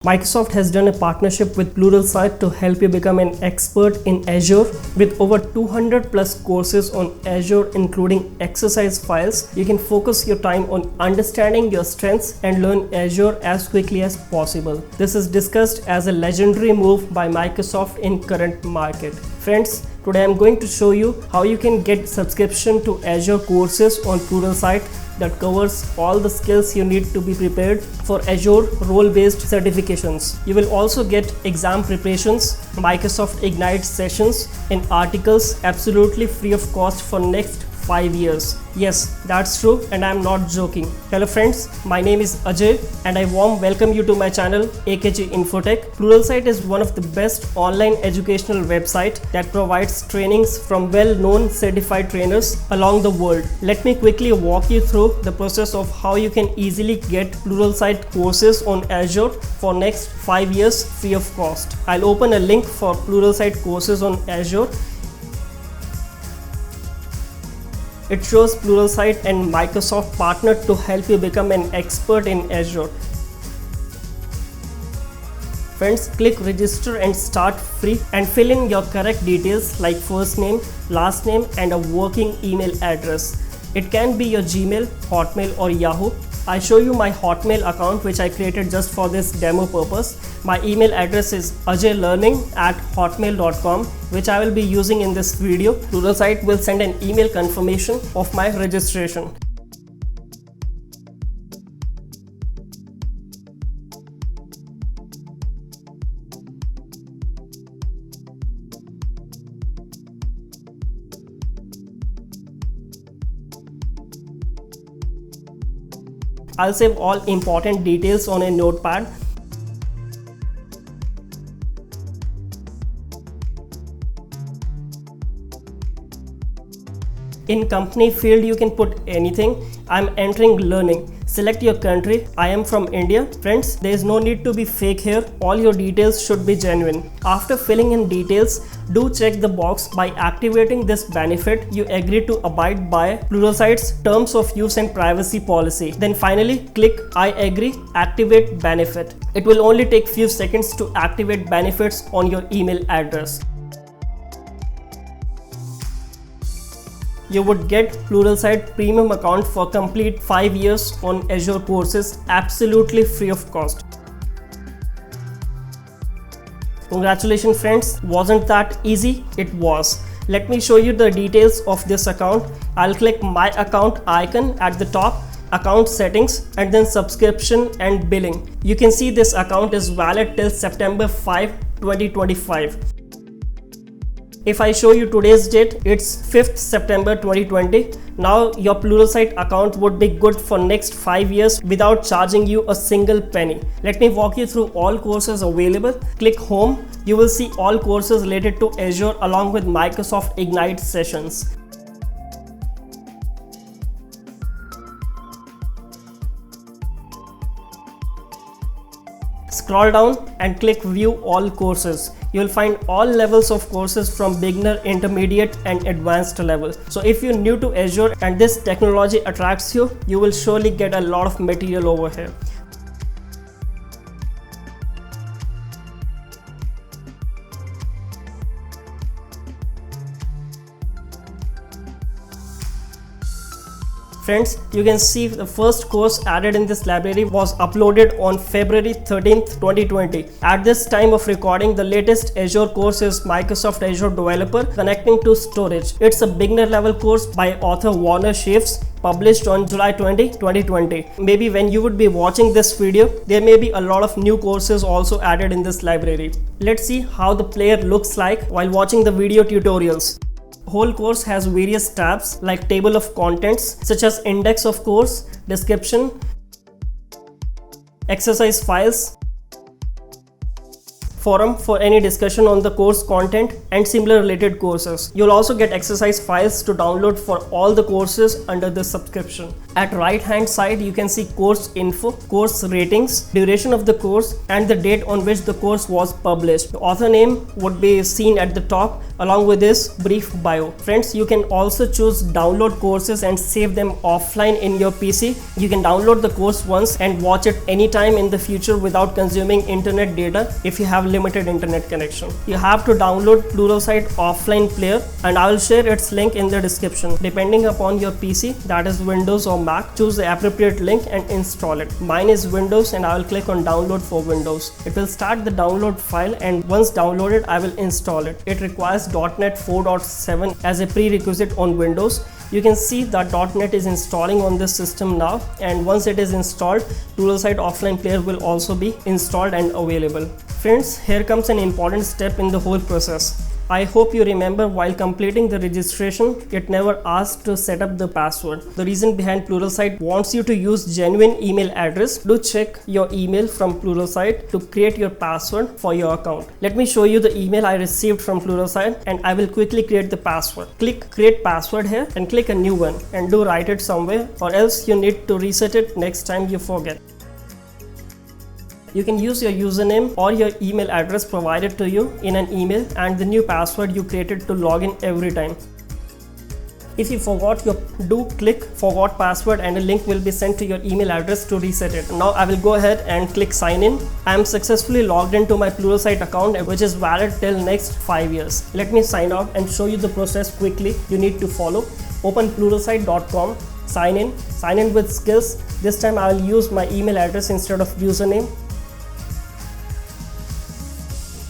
Microsoft has done a partnership with Pluralsight to help you become an expert in Azure. With over 200 plus courses on Azure including exercise files, you can focus your time on understanding your strengths and learn Azure as quickly as possible. This is discussed as a legendary move by Microsoft in current market. Friends, today I'm going to show you how you can get subscription to Azure courses on Pluralsight that covers all the skills you need to be prepared for Azure role-based certifications. You will also get exam preparations, Microsoft Ignite sessions, and articles absolutely free of cost for next 5 years. Yes, that's true, and I'm not joking. Hello friends, my name is Ajay and I warm welcome you to my channel AKG Infotech. Pluralsight is one of the best online educational website that provides trainings from well-known certified trainers along the world. Let me quickly walk you through the process of how you can easily get Pluralsight courses on Azure for next 5 years free of cost. I'll open a link for Pluralsight courses on Azure. It shows Pluralsight and Microsoft partnered to help you become an expert in Azure. Friends, click register and start free and fill in your correct details like first name, last name and a working email address. It can be your Gmail, Hotmail or Yahoo. I show you my Hotmail account which I created just for this demo purpose. My email address is ajaylearning@hotmail.com, which I will be using in this video. Pluralsight will send an email confirmation of my registration. I'll save all important details on a notepad. In company field, you can put anything. I'm entering learning. Select your country. I am from India. Friends, there is no need to be fake here. All your details should be genuine. After filling in details, do check the box by activating this benefit. You agree to abide by Pluralsight's terms of use and privacy policy. Then finally, click I agree, activate benefit. It will only take few seconds to activate benefits on your email address. You would get Pluralsight premium account for complete 5 years on Azure courses absolutely free of cost. Congratulations friends, wasn't that easy? It was. Let me show you the details of this account. I'll click my account icon at the top, account settings and then subscription and billing. You can see this account is valid till September 5, 2025. If I show you today's date, it's 5th September 2020. Now your Pluralsight account would be good for next 5 years without charging you a single penny. Let me walk you through all courses available. Click home. You will see all courses related to Azure along with Microsoft Ignite sessions. Scroll down and click view all courses. You will find all levels of courses from beginner, intermediate and advanced level. So if you're new to Azure and this technology attracts you, you will surely get a lot of material over here. Friends, you can see the first course added in this library was uploaded on February 13th, 2020. At this time of recording, the latest Azure course is Microsoft Azure Developer Connecting to Storage. It's a beginner level course by author Warner Chaves, published on July 20, 2020. Maybe when you would be watching this video, there may be a lot of new courses also added in this library. Let's see how the player looks like while watching the video tutorials. Whole course has various tabs like table of contents such as index of course, description, exercise files, forum for any discussion on the course content and similar related courses. You'll also get exercise files to download for all the courses under this subscription. At right hand side, you can see course info, course ratings, duration of the course, and the date on which the course was published. The author name would be seen at the top along with this brief bio. Friends, you can also choose download courses and save them offline in your PC. You can download the course once and watch it anytime in the future without consuming internet data if you have limited internet connection. You have to download Pluralsight offline player, and I will share its link in the description. Depending upon your PC, that is Windows or Mac, choose the appropriate link and install it. Mine is Windows, and I will click on download for Windows. It will start the download file, and once downloaded, I will install it. It requires .NET 4.7 as a prerequisite on Windows. You can see that .NET is installing on this system now, and once it is installed, Pluralsight offline player will also be installed and available. Friends, here comes an important step in the whole process. I hope you remember while completing the registration, it never asked to set up the password. The reason behind Pluralsight wants you to use genuine email address. Do check your email from Pluralsight to create your password for your account. Let me show you the email I received from Pluralsight, and I will quickly create the password. Click create password here and click a new one, and do write it somewhere, or else you need to reset it next time you forget. You can use your username or your email address provided to you in an email and the new password you created to log in every time. If you forgot, do click forgot password and a link will be sent to your email address to reset it. Now I will go ahead and click sign in. I am successfully logged into my Pluralsight account, which is valid till next 5 years. Let me sign out and show you the process quickly you need to follow. Open pluralsight.com, sign in with skills. This time I will use my email address instead of username.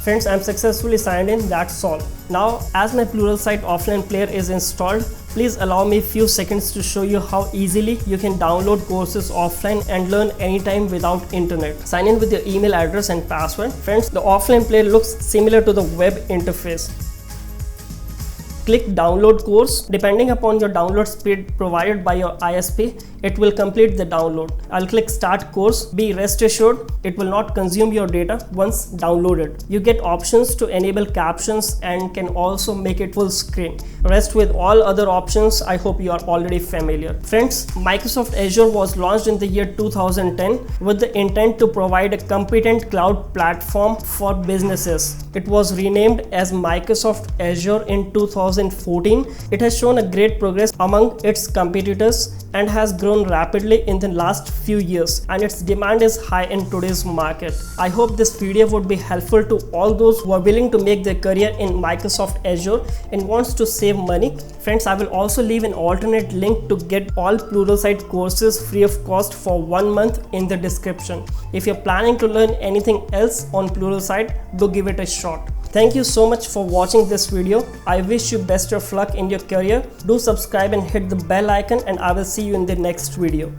Friends, I'm successfully signed in, that's all. Now, as my Pluralsight offline player is installed, please allow me a few seconds to show you how easily you can download courses offline and learn anytime without internet. Sign in with your email address and password. Friends, the offline player looks similar to the web interface. Click download course. Depending upon your download speed provided by your ISP, it will complete the download. I'll click start course. Be rest assured, it will not consume your data once downloaded. You get options to enable captions and can also make it full screen. Rest with all other options, I hope you are already familiar. Friends, Microsoft Azure was launched in the year 2010 with the intent to provide a competent cloud platform for businesses. It was renamed as Microsoft Azure in 2014. It has shown a great progress among its competitors and has grown rapidly in the last few years, and its demand is high in today's market. I hope this video would be helpful to all those who are willing to make their career in Microsoft Azure and wants to save money. Friends, I will also leave an alternate link to get all Pluralsight courses free of cost for 1 month in the description. If you're planning to learn anything else on Pluralsight, do give it a shot. Thank you so much for watching this video. I wish you best of luck in your career. Do subscribe and hit the bell icon, and I will see you in the next video.